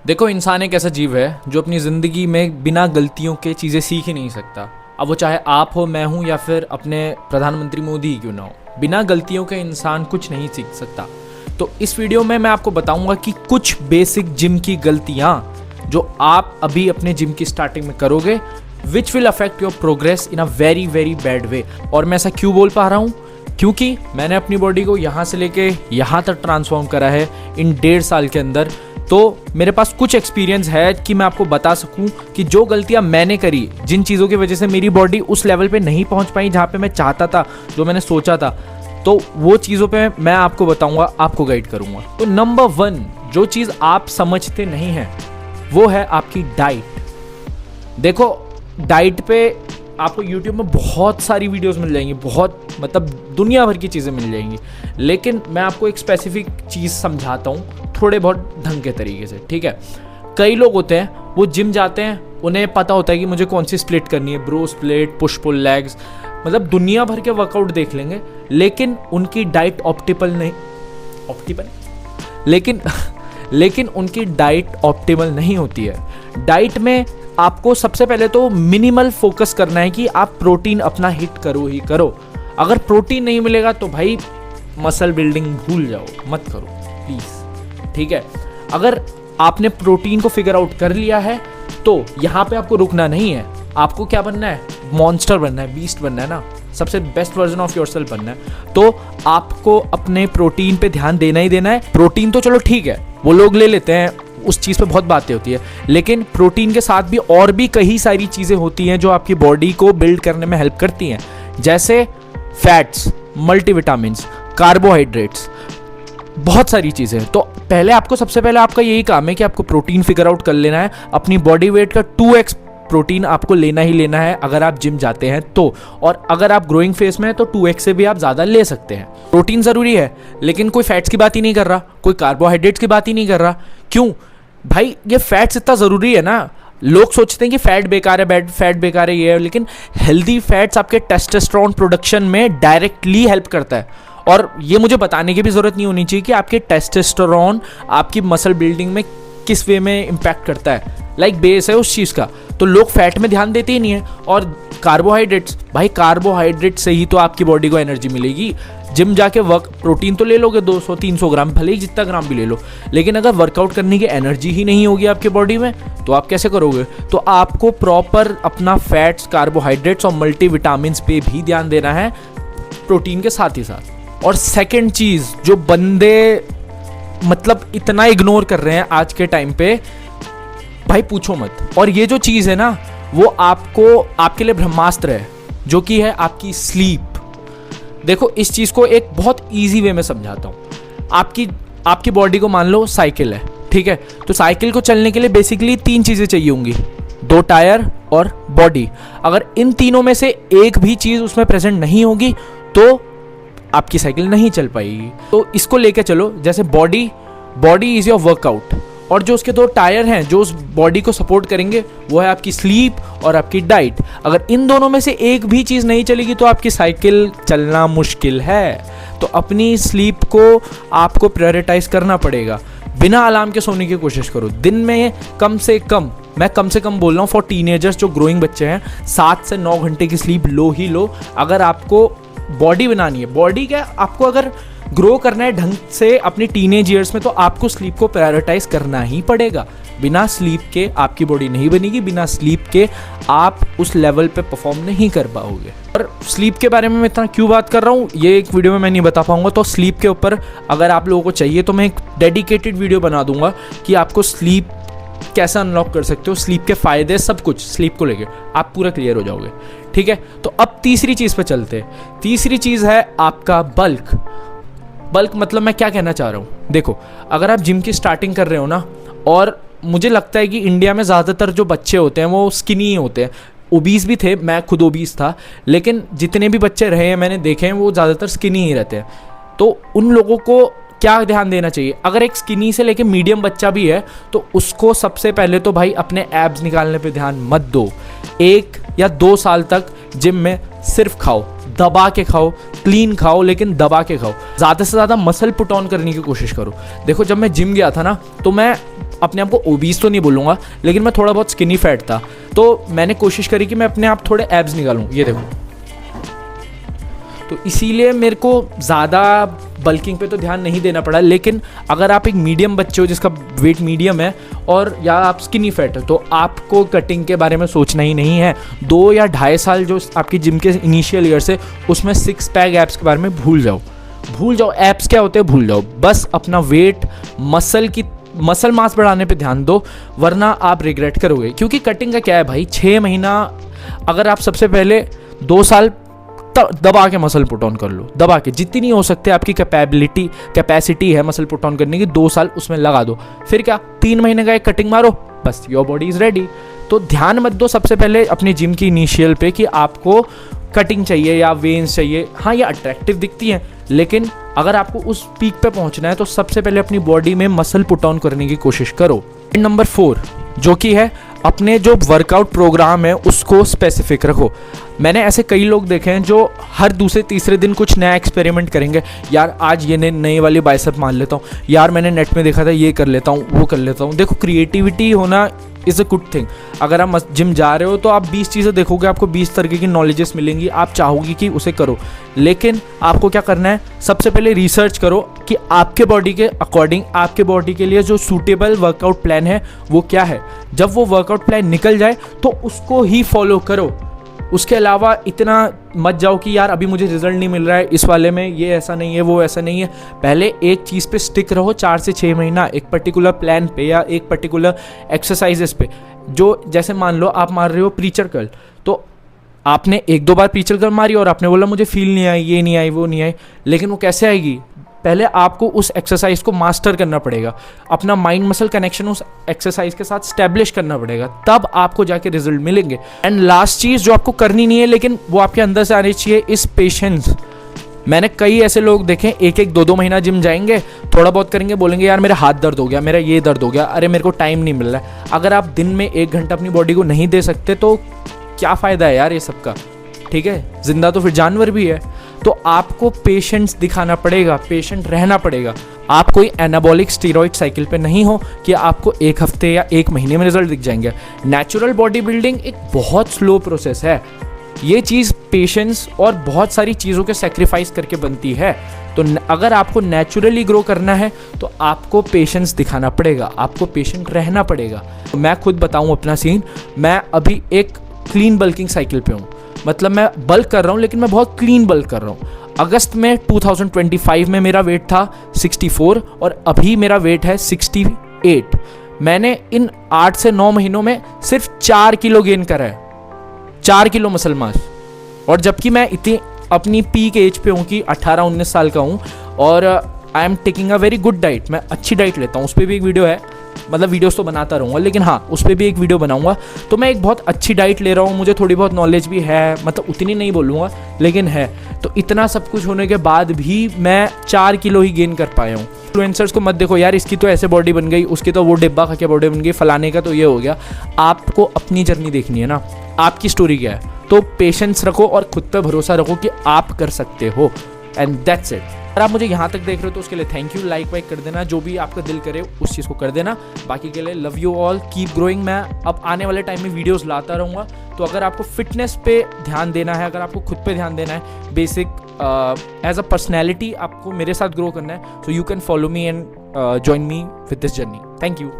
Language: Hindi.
देखो, इंसान एक ऐसा जीव है जो अपनी ज़िंदगी में बिना गलतियों के चीज़ें सीख ही नहीं सकता। अब वो चाहे आप हो, मैं हूँ या फिर अपने प्रधानमंत्री मोदी ही क्यों ना हो, बिना गलतियों के इंसान कुछ नहीं सीख सकता। तो इस वीडियो में मैं आपको बताऊंगा कि कुछ बेसिक जिम की गलतियाँ जो आप अभी अपने जिम की स्टार्टिंग में करोगे which will affect your progress in a very very bad way. और मैं ऐसा क्यों बोल पा रहा हूँ? क्योंकि मैंने अपनी बॉडी को यहाँ से लेके यहाँ तक ट्रांसफॉर्म करा है इन 1.5 साल के अंदर। तो मेरे पास कुछ एक्सपीरियंस है कि मैं आपको बता सकूं कि जो गलतियां मैंने करी, जिन चीज़ों की वजह से मेरी बॉडी उस लेवल पे नहीं पहुंच पाई जहां पे मैं चाहता था, जो मैंने सोचा था, तो वो चीज़ों पे मैं आपको बताऊंगा, आपको गाइड करूंगा। तो नंबर 1 जो चीज़ आप समझते नहीं हैं वो है आपकी डाइट। देखो, डाइट पे आपको YouTube में बहुत सारी वीडियोस मिल जाएंगी, बहुत मतलब दुनिया भर की चीज़ें मिल जाएंगी, लेकिन मैं आपको एक स्पेसिफिक चीज़ समझाता हूँ थोड़े बहुत ढंग के तरीके से, ठीक है। कई लोग होते हैं वो जिम जाते हैं, उन्हें पता होता है कि मुझे कौन सी स्प्लिट करनी है, bro split, push pull legs, मतलब दुनिया भर के वर्कआउट देख लेंगे, लेकिन उनकी डाइट लेकिन उनकी डाइट ऑप्टिमल नहीं होती है। डाइट में आपको सबसे पहले तो मिनिमल फोकस करना है कि आप प्रोटीन अपना हिट करो ही करो। अगर प्रोटीन नहीं मिलेगा तो भाई मसल बिल्डिंग भूल जाओ, मत करो प्लीज, ठीक है। अगर आपने प्रोटीन को फिगर आउट कर लिया है तो यहाँ पे आपको रुकना नहीं है। आपको क्या बनना है? मॉन्स्टर बनना है, बीस्ट बनना है ना, सबसे बेस्ट वर्जन ऑफ योरसेल्फ बनना है। तो आपको अपने प्रोटीन पे ध्यान देना ही देना है। प्रोटीन तो चलो ठीक है, वो लोग ले लेते हैं, उस चीज़ पे बहुत बातें होती है, लेकिन प्रोटीन के साथ भी और भी कई सारी चीज़ें होती हैं जो आपकी बॉडी को बिल्ड करने में हेल्प करती हैं, जैसे फैट्स, मल्टीविटामिन्स, कार्बोहाइड्रेट्स, बहुत सारी चीज़ें। तो पहले आपको सबसे पहले आपका यही काम है कि आपको प्रोटीन फिगर आउट कर लेना है। अपनी बॉडी वेट का 2x प्रोटीन आपको लेना ही लेना है अगर आप जिम जाते हैं तो, और अगर आप ग्रोइंग फेस में हैं तो 2x से भी आप ज़्यादा ले सकते हैं। प्रोटीन ज़रूरी है, लेकिन कोई फैट्स की बात ही नहीं कर रहा, कोई कार्बोहाइड्रेट्स की बात ही नहीं कर रहा। क्यों भाई? ये फैट्स इतना ज़रूरी है ना। लोग सोचते हैं कि फैट बेकार है, बैड फैट बेकार है, ये है, लेकिन हेल्दी फैट्स आपके टेस्टोस्टेरोन प्रोडक्शन में डायरेक्टली हेल्प करता है। और ये मुझे बताने की भी ज़रूरत नहीं होनी चाहिए कि आपके टेस्टोस्टेरोन आपकी मसल बिल्डिंग में किस वे में इम्पैक्ट करता है, लाइक बेस है उस चीज़ का। तो लोग फैट में ध्यान देते ही नहीं है। और कार्बोहाइड्रेट्स, भाई कार्बोहाइड्रेट से ही तो आपकी बॉडी को एनर्जी मिलेगी। जिम जाके प्रोटीन तो ले लोगे 200-300 ग्राम, भले ही जितना ग्राम भी ले लो, लेकिन अगर वर्कआउट करने की एनर्जी ही नहीं होगी आपकी बॉडी में तो आप कैसे करोगे? तो आपको प्रॉपर अपना फैट्स, कार्बोहाइड्रेट्स और मल्टीविटामिन्स पे भी ध्यान देना है प्रोटीन के साथ ही साथ। और सेकेंड चीज़ जो बंदे मतलब इतना इग्नोर कर रहे हैं आज के टाइम पे, भाई पूछो मत। और ये जो चीज़ है ना, वो आपके लिए ब्रह्मास्त्र है, जो कि है आपकी स्लीप। देखो, इस चीज़ को एक बहुत ईजी वे में समझाता हूँ। आपकी बॉडी को मान लो साइकिल है, ठीक है। तो साइकिल को चलने के लिए बेसिकली 3 चीज़ें चाहिए होंगी, 2 टायर और बॉडी। अगर इन तीनों में से एक भी चीज़ उसमें प्रेजेंट नहीं होगी तो आपकी साइकिल नहीं चल पाएगी। तो इसको लेके चलो, जैसे बॉडी इज योर वर्कआउट, और जो उसके 2 टायर हैं जो उस बॉडी को सपोर्ट करेंगे वो है आपकी स्लीप और आपकी डाइट। अगर इन दोनों में से एक भी चीज़ नहीं चलेगी तो आपकी साइकिल चलना मुश्किल है। तो अपनी स्लीप को आपको प्रायोरिटाइज करना पड़ेगा। बिना अलार्म के सोने की कोशिश करो। दिन में कम से कम बोल रहा हूँ फॉर टीनेजर्स, जो ग्रोइंग बच्चे हैं, 7 से 9 घंटे की स्लीप लो ही लो। अगर आपको बॉडी बनानी है, बॉडी क्या, आपको अगर ग्रो करना है ढंग से अपनी टीनेज ईयर्स में, तो आपको स्लीप को प्रायोरिटाइज करना ही पड़ेगा। बिना स्लीप के आपकी बॉडी नहीं बनेगी, बिना स्लीप के आप उस लेवल पे परफॉर्म नहीं कर पाओगे। और स्लीप के बारे में मैं इतना क्यों बात कर रहा हूँ ये एक वीडियो में मैं नहीं बता पाऊंगा। तो स्लीप के ऊपर अगर आप लोगों को चाहिए तो मैं एक डेडिकेटेड वीडियो बना दूंगा कि आपको स्लीप कैसे अनलॉक कर सकते हो, स्लीप के फायदे, सब कुछ स्लीप को लेके आप पूरा क्लियर हो जाओगे, ठीक है। तो अब तीसरी चीज़ पे चलते हैं। तीसरी चीज़ है आपका बल्क मतलब मैं क्या कहना चाह रहा हूँ? देखो, अगर आप जिम की स्टार्टिंग कर रहे हो ना, और मुझे लगता है कि इंडिया में ज़्यादातर जो बच्चे होते हैं वो स्किनी ही होते हैं। ओबीस भी थे, मैं खुद ओबीस था, लेकिन जितने भी बच्चे रहे हैं मैंने देखे हैं वो ज़्यादातर स्किनी ही रहते हैं। तो उन लोगों को क्या ध्यान देना चाहिए? अगर एक स्किनी से लेके मीडियम बच्चा भी है तो उसको सबसे पहले तो भाई अपने एब्स निकालने पे ध्यान मत दो। 1 या 2 साल तक जिम में सिर्फ खाओ, दबा के खाओ, क्लीन खाओ, लेकिन दबा के खाओ। ज़्यादा से ज़्यादा मसल पुट ऑन करने की कोशिश करो। देखो, जब मैं जिम गया था ना, तो मैं अपने आप को ओबीस तो नहीं बोलूँगा, लेकिन मैं थोड़ा बहुत स्किनी फैट था। तो मैंने कोशिश करी कि मैं अपने आप थोड़े एब्स निकालूँ, ये देखो। तो इसीलिए मेरे को ज़्यादा बल्किंग पे तो ध्यान नहीं देना पड़ा। लेकिन अगर आप एक मीडियम बच्चे हो जिसका वेट मीडियम है और या आप स्किनी फैट हो, तो आपको कटिंग के बारे में सोचना ही नहीं है। 2 या 2.5 साल जो आपकी जिम के इनिशियल ईयर से, उसमें 6 पैक एब्स के बारे में भूल जाओ। एब्स क्या होते हैं भूल जाओ। बस अपना वेट, मसल मास बढ़ाने पे ध्यान दो, वरना आप रिग्रेट करोगे। क्योंकि कटिंग का क्या है भाई, 6 महीना अगर आप सबसे पहले 2 साल दबा के मसल पुट ऑन कर लो, दबा के जितनी हो सकते आपकी कैपेसिटी है मसल पुट ऑन करने की, 2 साल उसमें लगा दो। फिर क्या 3 महीने का एक कटिंग मारो, बस योर बॉडी इज रेडी। तो ध्यान मत दो सबसे पहले अपनी जिम की इनिशियल पे कि आपको कटिंग चाहिए या वेन्स चाहिए। हाँ, ये अट्रैक्टिव दिखती हैं, लेकिन अगर आपको उस पीक पे पहुंचना है तो सबसे पहले अपनी बॉडी में मसल पुट ऑन करने की कोशिश करो। नंबर 4 जो कि है, अपने जो वर्कआउट प्रोग्राम है उसको स्पेसिफिक रखो। मैंने ऐसे कई लोग देखे हैं जो हर दूसरे तीसरे दिन कुछ नया एक्सपेरिमेंट करेंगे। यार आज ये नई वाली बाइसेप मान लेता हूँ, यार मैंने नेट में देखा था ये कर लेता हूँ, वो कर लेता हूँ। देखो, क्रिएटिविटी होना इज़ अ गुड थिंग। अगर आप जिम जा रहे हो तो आप 20 चीज़ें देखोगे, आपको 20 तरीके की नॉलेजेस मिलेंगी, आप चाहोगे कि उसे करो। लेकिन आपको क्या करना है, सबसे पहले रिसर्च करो कि आपके बॉडी के अकॉर्डिंग, आपके बॉडी के लिए जो सूटेबल वर्कआउट प्लान है वो क्या है। जब वो वर्कआउट प्लान निकल जाए तो उसको ही फॉलो करो। उसके अलावा इतना मत जाओ कि यार अभी मुझे रिजल्ट नहीं मिल रहा है इस वाले में, ये ऐसा नहीं है, वो ऐसा नहीं है। पहले एक चीज़ पे स्टिक रहो 4 से 6 महीना, एक पर्टिकुलर प्लान पे या एक पर्टिकुलर एक्सरसाइजेस पे। जो जैसे मान लो आप मार रहे हो प्रीचर कर्ल, तो आपने 1-2 बार प्रीचर कर्ल मारी और आपने बोला मुझे फील नहीं आई, ये नहीं आई, वो नहीं आई। लेकिन वो कैसे आएगी, पहले आपको उस एक्सरसाइज को मास्टर करना पड़ेगा, अपना माइंड मसल कनेक्शन उस एक्सरसाइज के साथ स्टैब्लिश करना पड़ेगा, तब आपको जाके रिजल्ट मिलेंगे। एंड लास्ट चीज़ जो आपको करनी नहीं है लेकिन वो आपके अंदर से आनी चाहिए, इस पेशेंस। मैंने कई ऐसे लोग देखे 1-1, 2-2 महीना जिम जाएंगे, थोड़ा बहुत करेंगे, बोलेंगे यार मेरा हाथ दर्द हो गया, मेरा ये दर्द हो गया, अरे मेरे को टाइम नहीं मिल रहा है। अगर आप दिन में 1 घंटा अपनी बॉडी को नहीं दे सकते तो क्या फ़ायदा है यार ये सबका, ठीक है। जिंदा तो फिर जानवर भी है। तो आपको पेशेंस दिखाना पड़ेगा, पेशेंट रहना पड़ेगा। आप कोई एनाबॉलिक स्टीरॉइड साइकिल पे नहीं हो कि आपको 1 हफ्ते या 1 महीने में रिजल्ट दिख जाएंगे। नेचुरल बॉडी बिल्डिंग एक बहुत स्लो प्रोसेस है। ये चीज़ पेशेंस और बहुत सारी चीज़ों के सेक्रीफाइस करके बनती है। तो अगर आपको नेचुरली ग्रो करना है तो आपको पेशेंस दिखाना पड़ेगा, आपको पेशेंट रहना पड़ेगा। तो मैं खुद बताऊं अपना सीन, मैं अभी एक क्लीन बल्किंग साइकिल पे हूँ। मतलब मैं बल्क कर रहा हूँ लेकिन मैं बहुत क्लीन बल्क कर रहा हूँ। अगस्त में 2025 में मेरा वेट था 64 और अभी मेरा वेट है 68। मैंने इन 8 से 9 महीनों में सिर्फ 4 किलो गेन करा है, 4 किलो मसल मास। और जबकि मैं इतनी अपनी पीक एज पे हूँ कि 18-19 साल का हूँ और I am taking a very good diet. मैं अच्छी डाइट लेता हूँ, उस पर भी एक वीडियो है, मतलब वीडियोस तो बनाता रहूँगा लेकिन हाँ उस पर भी एक वीडियो बनाऊँगा। तो मैं एक बहुत अच्छी डाइट ले रहा हूँ, मुझे थोड़ी बहुत नॉलेज भी है, मतलब उतनी नहीं बोलूँगा लेकिन है। तो इतना सब कुछ होने के बाद भी मैं 4 किलो ही गेन कर पाया हूँ। इन्फ्लुएंसर्स को मत देखो यार इसकी तो ऐसे बॉडी बन गई, उसकी तो वो डिब्बा खा के बॉडी बन गई, फलाने का तो ये हो गया। आपको अपनी जर्नी देखनी है ना, आपकी स्टोरी क्या है। तो पेशेंस रखो और खुद पे भरोसा रखो कि आप कर सकते हो, एंड दैट्स इट। अगर आप मुझे यहाँ तक देख रहे हो तो उसके लिए थैंक यू। लाइक वाइक कर देना, जो भी आपका दिल करे उस चीज़ को कर देना। बाकी के लिए love you all, keep growing. मैं अब आने वाले टाइम में वीडियोस लाता रहूँगा। तो अगर आपको फिटनेस पे ध्यान देना है, अगर आपको खुद पे ध्यान देना है, बेसिक एज अ पर्सनैलिटी आपको मेरे साथ ग्रो करना है, so you can follow me and join me with this journey. Thank you.